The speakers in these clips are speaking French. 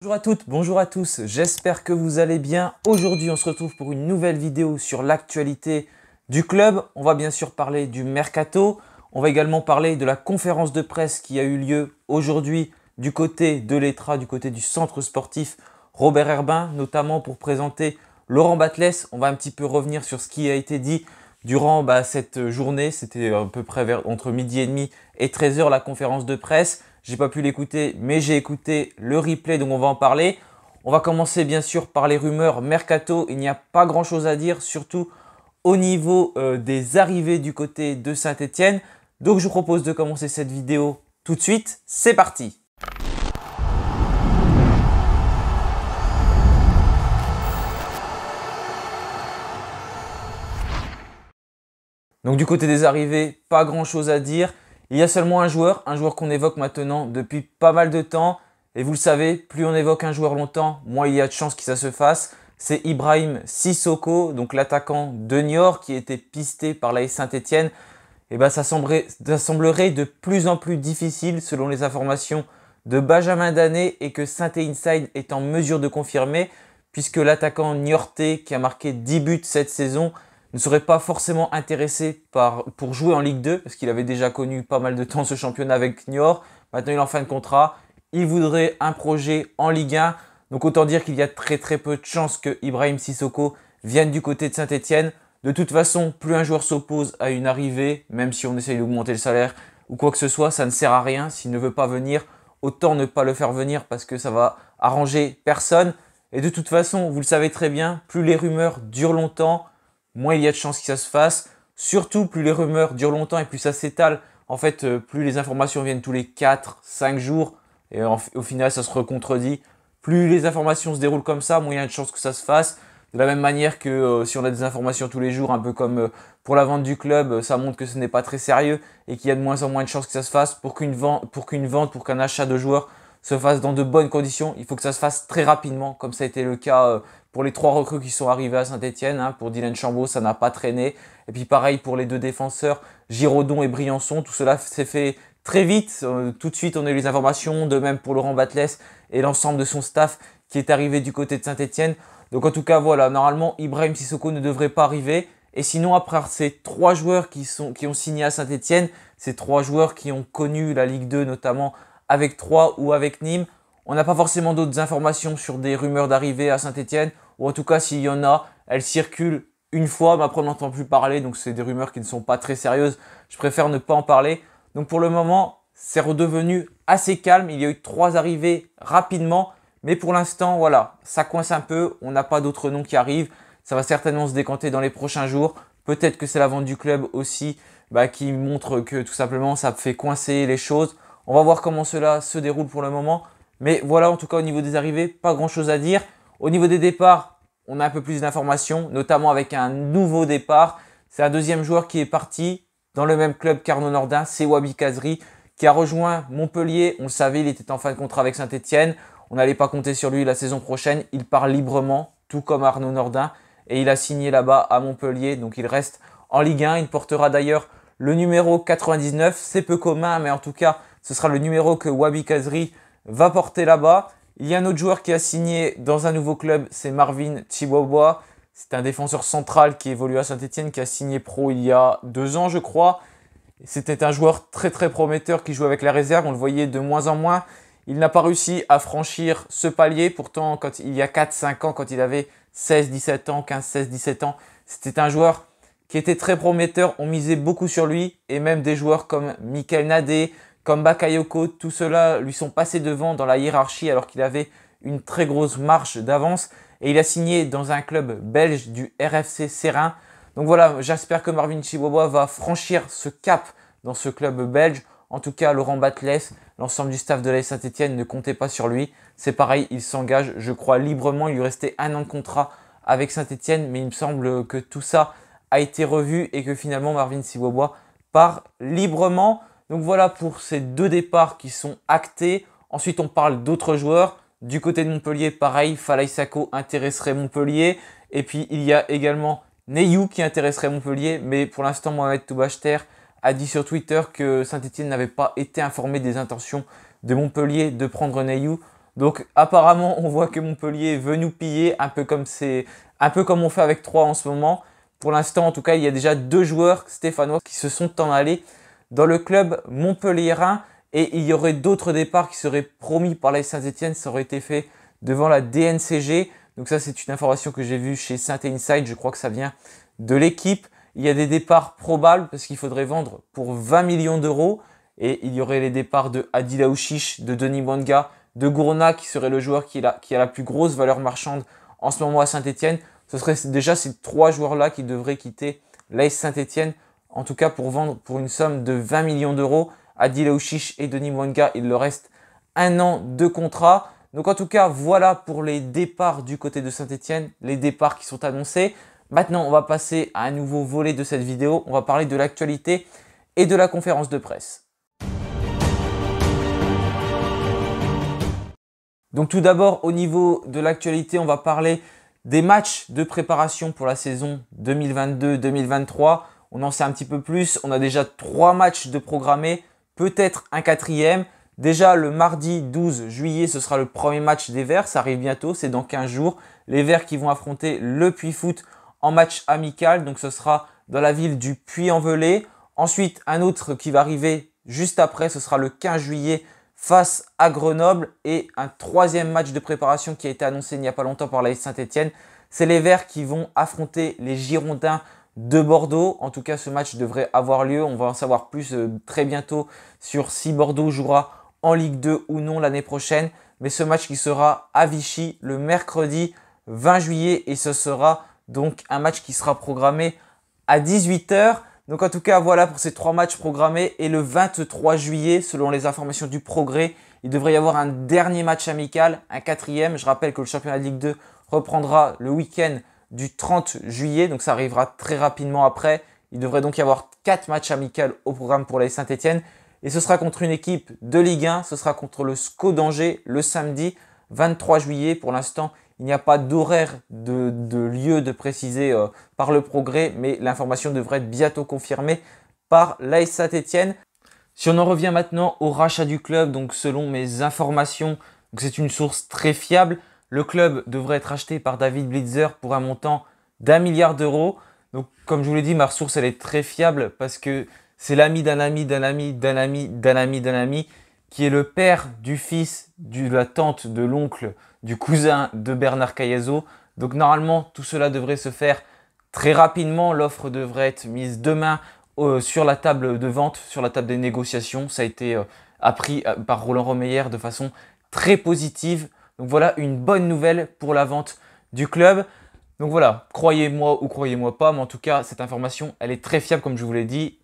Bonjour à toutes, bonjour à tous, j'espère que vous allez bien. Aujourd'hui, on se retrouve pour une nouvelle vidéo sur l'actualité du club. On va bien sûr parler du mercato. On va également parler de la conférence de presse qui a eu lieu aujourd'hui du côté de l'Etra, du côté du centre sportif Robert Herbin, notamment pour présenter Laurent Batles. On va un petit peu revenir sur ce qui a été dit durant cette journée. C'était à peu près entre midi et demi et 13 h la conférence de presse. J'ai pas pu l'écouter, mais j'ai écouté le replay, donc on va en parler. On va commencer bien sûr par les rumeurs mercato. Il n'y a pas grand chose à dire, surtout au niveau des arrivées du côté de Saint-Etienne. Donc je vous propose de commencer cette vidéo tout de suite. C'est parti! Donc du côté des arrivées, pas grand chose à dire. Il y a seulement un joueur qu'on évoque maintenant depuis pas mal de temps. Et vous le savez, plus on évoque un joueur longtemps, moins il y a de chances que ça se fasse. C'est Ibrahim Sissoko, donc l'attaquant de Niort qui était pisté par l'AS Saint-Etienne. Et ça semblerait de plus en plus difficile selon les informations de Benjamin Danet et que Saint-Etienne Inside est en mesure de confirmer puisque l'attaquant niortais qui a marqué 10 buts cette saison ne serait pas forcément intéressé pour jouer en Ligue 2 parce qu'il avait déjà connu pas mal de temps ce championnat avec Niort. Maintenant, il est en fin de contrat. Il voudrait un projet en Ligue 1. Donc, autant dire qu'il y a très peu de chances que Ibrahim Sissoko vienne du côté de Saint-Etienne. De toute façon, plus un joueur s'oppose à une arrivée, même si on essaye d'augmenter le salaire ou quoi que ce soit, ça ne sert à rien. S'il ne veut pas venir, autant ne pas le faire venir parce que ça va arranger personne. Et de toute façon, vous le savez très bien, plus les rumeurs durent longtemps, moins il y a de chances que ça se fasse. Surtout, plus les rumeurs durent longtemps et plus ça s'étale. En fait, plus les informations viennent tous les 4-5 jours et au final, ça se recontredit. Plus les informations se déroulent comme ça, moins il y a de chances que ça se fasse. De la même manière que si on a des informations tous les jours, un peu comme pour la vente du club, ça montre que ce n'est pas très sérieux et qu'il y a de moins en moins de chances que ça se fasse. Pour qu'un achat de joueurs se fasse dans de bonnes conditions, il faut que ça se fasse très rapidement, comme ça a été le cas pour les 3 recrues qui sont arrivés à Saint-Etienne. Pour Dylan Chambaud, ça n'a pas traîné. Et puis pareil pour les 2 défenseurs, Giraudon et Briançon. Tout cela s'est fait très vite. Tout de suite, on a eu les informations. De même pour Laurent Batles et l'ensemble de son staff qui est arrivé du côté de Saint-Etienne. Donc en tout cas, voilà, normalement, Ibrahim Sissoko ne devrait pas arriver. Et sinon, après ces 3 joueurs qui ont signé à Saint-Etienne, ces 3 joueurs qui ont connu la Ligue 2, notamment avec Troyes ou avec Nîmes, on n'a pas forcément d'autres informations sur des rumeurs d'arrivée à Saint-Etienne. Ou en tout cas, s'il y en a, elles circulent une fois, mais après on n'entend plus parler. Donc c'est des rumeurs qui ne sont pas très sérieuses. Je préfère ne pas en parler. Donc pour le moment, c'est redevenu assez calme. Il y a eu 3 arrivées rapidement. Mais pour l'instant, voilà, ça coince un peu. On n'a pas d'autres noms qui arrivent. Ça va certainement se décanter dans les prochains jours. Peut-être que c'est la vente du club aussi qui montre que tout simplement ça fait coincer les choses. On va voir comment cela se déroule pour le moment. Mais voilà, en tout cas au niveau des arrivées, pas grand chose à dire. Au niveau des départs, on a un peu plus d'informations, notamment avec un nouveau départ. C'est un deuxième joueur qui est parti dans le même club qu'Arnaud Nordin, c'est Wabi Kazri, qui a rejoint Montpellier. On le savait, il était en fin de contrat avec Saint-Etienne. On n'allait pas compter sur lui la saison prochaine. Il part librement, tout comme Arnaud Nordin. Et il a signé là-bas à Montpellier. Donc il reste en Ligue 1. Il portera d'ailleurs le numéro 99. C'est peu commun, mais en tout cas, ce sera le numéro que Wabi Kazri va porter là-bas. Il y a un autre joueur qui a signé dans un nouveau club, c'est Marvin Chihuahua. C'est un défenseur central qui évolue à Saint-Etienne, qui a signé pro il y a 2 ans, je crois. C'était un joueur très prometteur qui jouait avec la réserve. On le voyait de moins en moins. Il n'a pas réussi à franchir ce palier. Pourtant, il y a 4-5 ans, quand il avait 16-17 ans, 15-16-17 ans, c'était un joueur qui était très prometteur. On misait beaucoup sur lui. Et même des joueurs comme Michael Nadé, comme Bakayoko, tout cela lui sont passés devant dans la hiérarchie alors qu'il avait une très grosse marge d'avance. Et il a signé dans un club belge du RFC Serein. Donc voilà, j'espère que Marvin Chihuahua va franchir ce cap dans ce club belge. En tout cas, Laurent Batles, l'ensemble du staff de l'AS Saint-Etienne ne comptait pas sur lui. C'est pareil, il s'engage, je crois, librement. Il lui restait 1 an de contrat avec Saint-Etienne, mais il me semble que tout ça a été revu et que finalement Marvin Chihuahua part librement. Donc voilà pour ces 2 départs qui sont actés. Ensuite, on parle d'autres joueurs. Du côté de Montpellier, pareil, Falaye Sako intéresserait Montpellier. Et puis, il y a également Neyou qui intéresserait Montpellier. Mais pour l'instant, Mohamed Toubachter a dit sur Twitter que Saint-Etienne n'avait pas été informé des intentions de Montpellier de prendre Neyou. Donc apparemment, on voit que Montpellier veut nous piller, un peu comme on fait avec Troyes en ce moment. Pour l'instant, en tout cas, il y a déjà 2 joueurs stéphanois qui se sont en allés dans le club montpelliérain. Et il y aurait d'autres départs qui seraient promis par l'AS Saint-Etienne. Ça aurait été fait devant la DNCG. Donc ça, c'est une information que j'ai vue chez Saint-Inside. Je crois que ça vient de l'équipe. Il y a des départs probables parce qu'il faudrait vendre pour 20 millions d'euros. Et il y aurait les départs de Adil Aouchiche, de Denis Mwanga, de Gourna qui serait le joueur qui a la plus grosse valeur marchande en ce moment à Saint-Etienne. Ce serait déjà ces 3 joueurs-là qui devraient quitter l'AS Saint-Etienne. En tout cas pour vendre pour une somme de 20 millions d'euros. Adil Aouchiche et Denis Mwanga, il leur reste 1 an de contrat. Donc en tout cas, voilà pour les départs du côté de Saint-Etienne, les départs qui sont annoncés. Maintenant, on va passer à un nouveau volet de cette vidéo. On va parler de l'actualité et de la conférence de presse. Donc tout d'abord, au niveau de l'actualité, on va parler des matchs de préparation pour la saison 2022-2023. On en sait un petit peu plus. On a déjà 3 matchs de programmés, peut-être un 4e. Déjà, le mardi 12 juillet, ce sera le premier match des Verts. Ça arrive bientôt, c'est dans 15 jours. Les Verts qui vont affronter le Puy-Foot en match amical. Donc ce sera dans la ville du Puy-en-Velay. Ensuite, un autre qui va arriver juste après, ce sera le 15 juillet face à Grenoble. Et un 3e match de préparation qui a été annoncé il n'y a pas longtemps par l'AS Saint-Etienne. C'est les Verts qui vont affronter les Girondins de Bordeaux. En tout cas, ce match devrait avoir lieu. On va en savoir plus très bientôt sur si Bordeaux jouera en Ligue 2 ou non l'année prochaine. Mais ce match qui sera à Vichy le mercredi 20 juillet. Et ce sera donc un match qui sera programmé à 18 h. Donc en tout cas, voilà pour ces 3 matchs programmés. Et le 23 juillet, selon les informations du Progrès, il devrait y avoir un dernier match amical, un 4e. Je rappelle que le championnat de Ligue 2 reprendra le week-end du 30 juillet. Donc ça arrivera très rapidement après. Il devrait donc y avoir 4 matchs amicaux au programme pour l'AS Saint-Etienne. Et ce sera contre une équipe de Ligue 1. Ce sera contre le SCO d'Angers le samedi 23 juillet. Pour l'instant, il n'y a pas d'horaire de lieu de préciser par le Progrès, mais l'information devrait être bientôt confirmée par l'AS Saint-Etienne. Si on en revient maintenant au rachat du club, donc selon mes informations, c'est une source très fiable, le club devrait être acheté par David Blitzer pour un montant d'1 milliard d'euros. Donc comme je vous l'ai dit, ma source elle est très fiable parce que c'est l'ami d'un ami, d'un ami, d'un ami, d'un ami, d'un ami, qui est le père du fils, de la tante, de l'oncle, du cousin de Bernard Cayazo. Donc normalement, tout cela devrait se faire très rapidement. L'offre devrait être mise demain sur la table de vente, sur la table des négociations. Ça a été appris par Roland Romeyer de façon très positive. Donc voilà une bonne nouvelle pour la vente du club. Donc voilà, croyez-moi ou croyez-moi pas, mais en tout cas, cette information, elle est très fiable comme je vous l'ai dit.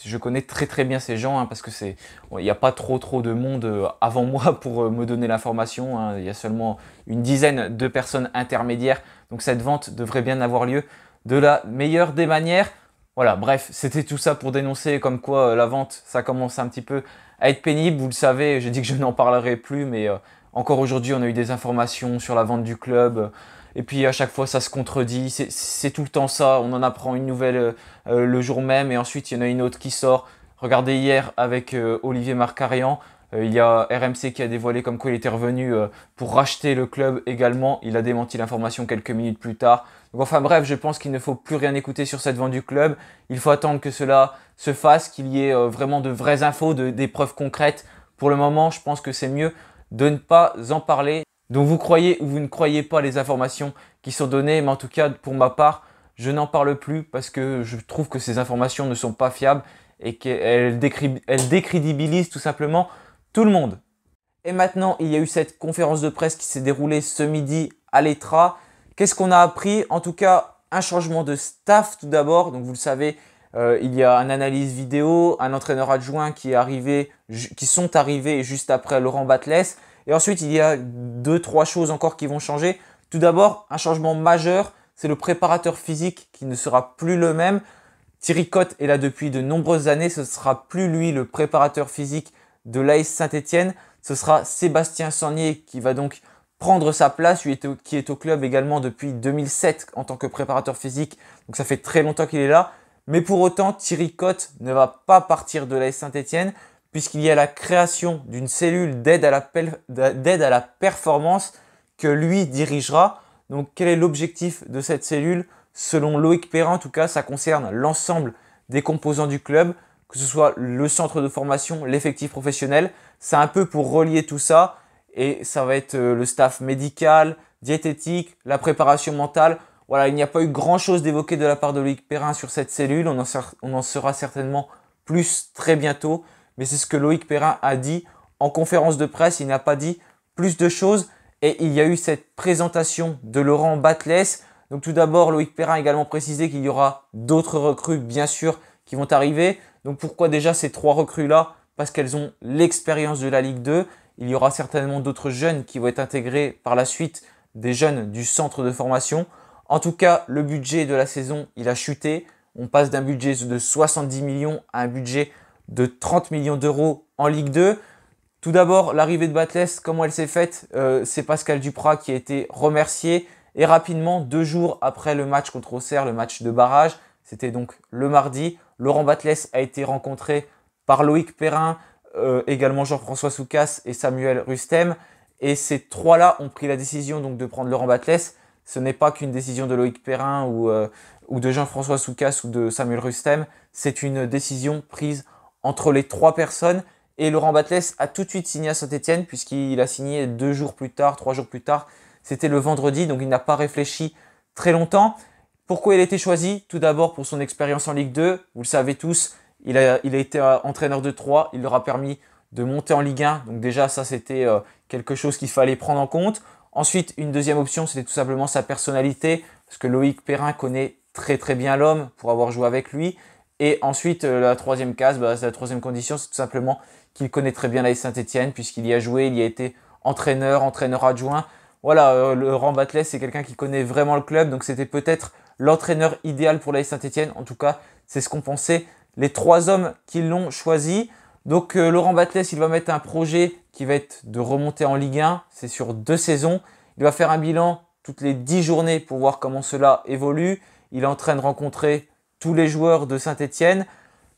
Je connais très bien ces gens parce que il n'y a pas trop de monde avant moi pour me donner l'information. Il y a seulement une dizaine de personnes intermédiaires. Donc cette vente devrait bien avoir lieu de la meilleure des manières. Voilà, bref, c'était tout ça pour dénoncer comme quoi la vente, ça commence un petit peu à être pénible. Vous le savez, j'ai dit que je n'en parlerai plus, mais encore aujourd'hui, on a eu des informations sur la vente du club. Et puis à chaque fois, ça se contredit. C'est tout le temps ça. On en apprend une nouvelle le jour même et ensuite, il y en a une autre qui sort. Regardez hier avec Olivier Marcarian. Il y a RMC qui a dévoilé comme quoi il était revenu pour racheter le club également. Il a démenti l'information quelques minutes plus tard. Donc enfin bref, je pense qu'il ne faut plus rien écouter sur cette vente du club. Il faut attendre que cela se fasse, qu'il y ait vraiment de vraies infos, des preuves concrètes. Pour le moment, je pense que c'est mieux de ne pas en parler. Donc vous croyez ou vous ne croyez pas les informations qui sont données, mais en tout cas pour ma part, je n'en parle plus parce que je trouve que ces informations ne sont pas fiables et qu'elles décrédibilisent tout simplement tout le monde. Et maintenant, il y a eu cette conférence de presse qui s'est déroulée ce midi à l'ETRA. Qu'est-ce qu'on a appris? En tout cas, un changement de staff tout d'abord. Donc vous le savez, il y a un analyse vidéo, un entraîneur adjoint qui sont arrivés juste après Laurent Batles. Et ensuite, il y a 2-3 choses encore qui vont changer. Tout d'abord, un changement majeur, c'est le préparateur physique qui ne sera plus le même. Thierry Cotte est là depuis de nombreuses années. Ce ne sera plus lui le préparateur physique de l'AS Saint-Etienne. Ce sera Sébastien Sagnier qui va donc prendre sa place, lui qui est au club également depuis 2007 en tant que préparateur physique. Donc ça fait très longtemps qu'il est là. Mais pour autant, Thierry Cotte ne va pas partir de l'AS Saint-Etienne puisqu'il y a la création d'une cellule d'aide à la performance que lui dirigera. Donc quel est l'objectif de cette cellule? Selon Loïc Perrin, en tout cas, ça concerne l'ensemble des composants du club, que ce soit le centre de formation, l'effectif professionnel. C'est un peu pour relier tout ça et ça va être le staff médical, diététique, la préparation mentale. Voilà, il n'y a pas eu grand chose d'évoqué de la part de Loïc Perrin sur cette cellule. On en saura certainement plus très bientôt. Mais c'est ce que Loïc Perrin a dit en conférence de presse. Il n'a pas dit plus de choses. Et il y a eu cette présentation de Laurent Batles. Donc tout d'abord, Loïc Perrin a également précisé qu'il y aura d'autres recrues, bien sûr, qui vont arriver. Donc pourquoi déjà ces 3 recrues-là? Parce qu'elles ont l'expérience de la Ligue 2. Il y aura certainement d'autres jeunes qui vont être intégrés par la suite, des jeunes du centre de formation. En tout cas, le budget de la saison, il a chuté. On passe d'un budget de 70 millions à un budget de 30 millions d'euros en Ligue 2. Tout d'abord, l'arrivée de Batles, comment elle s'est faite? C'est Pascal Duprat qui a été remercié. Et rapidement, 2 jours après le match contre Auxerre, le match de barrage, c'était donc le mardi, Laurent Batles a été rencontré par Loïc Perrin, également Jean-François Soucas et Samuel Rustem. Et ces 3-là ont pris la décision donc de prendre Laurent Batles. Ce n'est pas qu'une décision de Loïc Perrin ou de Jean-François Soucas ou de Samuel Rustem. C'est une décision prise entre les 3 personnes. Et Laurent Batles a tout de suite signé à Saint-Etienne puisqu'il a signé 2 jours plus tard, 3 jours plus tard. C'était le vendredi, donc il n'a pas réfléchi très longtemps. Pourquoi il a été choisi? Tout d'abord pour son expérience en Ligue 2. Vous le savez tous, il a été entraîneur de 3. Il leur a permis de monter en Ligue 1. Donc déjà, ça, c'était quelque chose qu'il fallait prendre en compte. Ensuite, une deuxième option, c'était tout simplement sa personnalité. Parce que Loïc Perrin connaît très très bien l'homme pour avoir joué avec lui. Et ensuite, la troisième case, la troisième condition, c'est tout simplement qu'il connaît très bien l'AS Saint-Etienne puisqu'il y a joué, il y a été entraîneur adjoint. Voilà, Laurent Batles, c'est quelqu'un qui connaît vraiment le club. Donc c'était peut-être l'entraîneur idéal pour l'AS Saint-Etienne. En tout cas, c'est ce qu'ont pensé les 3 hommes qui l'ont choisi. Donc Laurent Batles, il va mettre un projet qui va être de remonter en Ligue 1. C'est sur 2 saisons. Il va faire un bilan toutes les 10 journées pour voir comment cela évolue. Il est en train de rencontrer tous les joueurs de Saint-Etienne.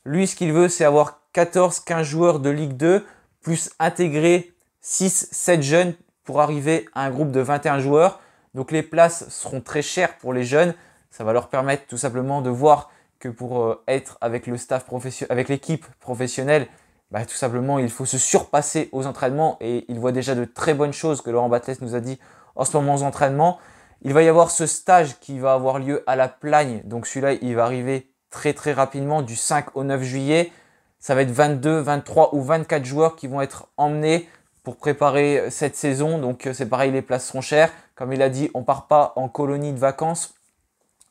Lui, ce qu'il veut, c'est avoir 14-15 joueurs de Ligue 2, plus intégrer 6-7 jeunes pour arriver à un groupe de 21 joueurs. Donc les places seront très chères pour les jeunes. Ça va leur permettre tout simplement de voir que pour être avec le staff avec l'équipe professionnelle, tout simplement il faut se surpasser aux entraînements et il voit déjà de très bonnes choses que Laurent Batles nous a dit en ce moment aux entraînements. Il va y avoir ce stage qui va avoir lieu à la Plagne. Donc celui-là, il va arriver très très rapidement du 5 au 9 juillet. Ça va être 22, 23 ou 24 joueurs qui vont être emmenés pour préparer cette saison. Donc c'est pareil, les places seront chères. Comme il a dit, on ne part pas en colonie de vacances.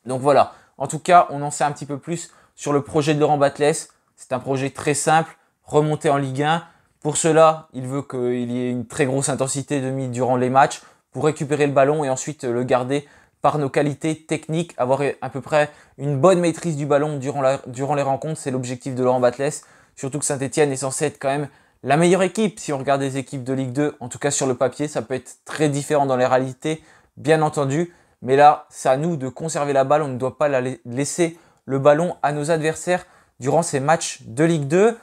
Donc voilà, en tout cas, on en sait un petit peu plus sur le projet de Laurent Batles. C'est un projet très simple, remonter en Ligue 1. Pour cela, il veut qu'il y ait une très grosse intensité de mise durant les matchs pour récupérer le ballon et ensuite le garder par nos qualités techniques, avoir à peu près une bonne maîtrise du ballon durant les rencontres. C'est l'objectif de Laurent Batles. Surtout que Saint-Etienne est censé être quand même la meilleure équipe. Si on regarde les équipes de Ligue 2, en tout cas sur le papier, ça peut être très différent dans les réalités, bien entendu. Mais là, c'est à nous de conserver la balle. On ne doit pas laisser le ballon à nos adversaires durant ces matchs de Ligue 2.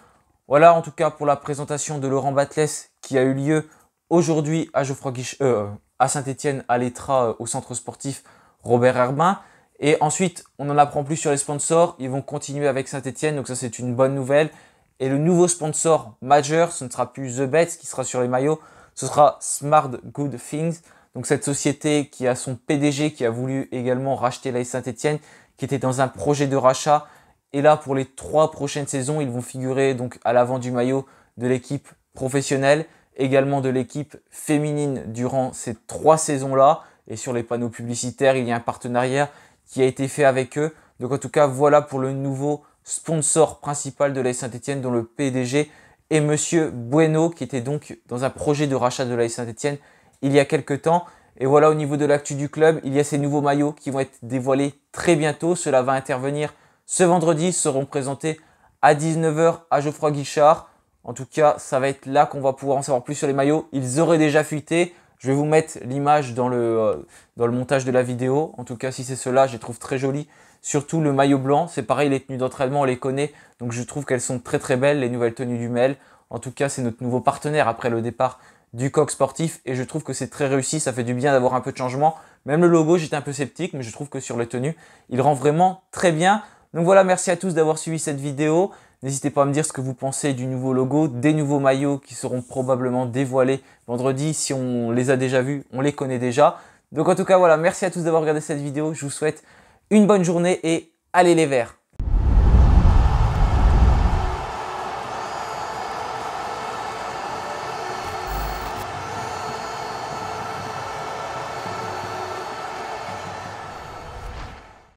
Voilà en tout cas pour la présentation de Laurent Batles qui a eu lieu aujourd'hui à Saint-Etienne, à l'Etra, au centre sportif Robert Herbin. Et ensuite, on en apprend plus sur les sponsors. Ils vont continuer avec Saint-Etienne, donc ça c'est une bonne nouvelle. Et le nouveau sponsor majeur, ce ne sera plus The Bets qui sera sur les maillots, ce sera Smart Good Things. Donc cette société qui a son PDG qui a voulu également racheter l'AS Saint-Etienne, qui était dans un projet de rachat. Et là, pour les 3 prochaines saisons, ils vont figurer donc à l'avant du maillot de l'équipe professionnelle, également de l'équipe féminine durant ces 3 saisons-là. Et sur les panneaux publicitaires, il y a un partenariat qui a été fait avec eux. Donc en tout cas, voilà pour le nouveau sponsor principal de l'AS Saint-Etienne, dont le PDG est Monsieur Bueno, qui était donc dans un projet de rachat de l'AS Saint-Etienne il y a quelques temps. Et voilà, au niveau de l'actu du club, il y a ces nouveaux maillots qui vont être dévoilés très bientôt. Cela va intervenir ce vendredi, seront présentés à 19 h à Geoffroy Guichard. En tout cas, ça va être là qu'on va pouvoir en savoir plus sur les maillots. Ils auraient déjà fuité. Je vais vous mettre l'image dans le montage de la vidéo. En tout cas, si c'est cela, je les trouve très jolis. Surtout le maillot blanc. C'est pareil, les tenues d'entraînement, on les connaît. Donc je trouve qu'elles sont très très belles, les nouvelles tenues du Mel. En tout cas, c'est notre nouveau partenaire après le départ du Coq Sportif et je trouve que c'est très réussi. Ça fait du bien d'avoir un peu de changement. Même le logo, j'étais un peu sceptique, mais je trouve que sur les tenues, il rend vraiment très bien. Donc voilà, merci à tous d'avoir suivi cette vidéo. N'hésitez pas à me dire ce que vous pensez du nouveau logo, des nouveaux maillots qui seront probablement dévoilés vendredi. Si on les a déjà vus, on les connaît déjà. Donc en tout cas, voilà, merci à tous d'avoir regardé cette vidéo. Je vous souhaite une bonne journée et allez les Verts!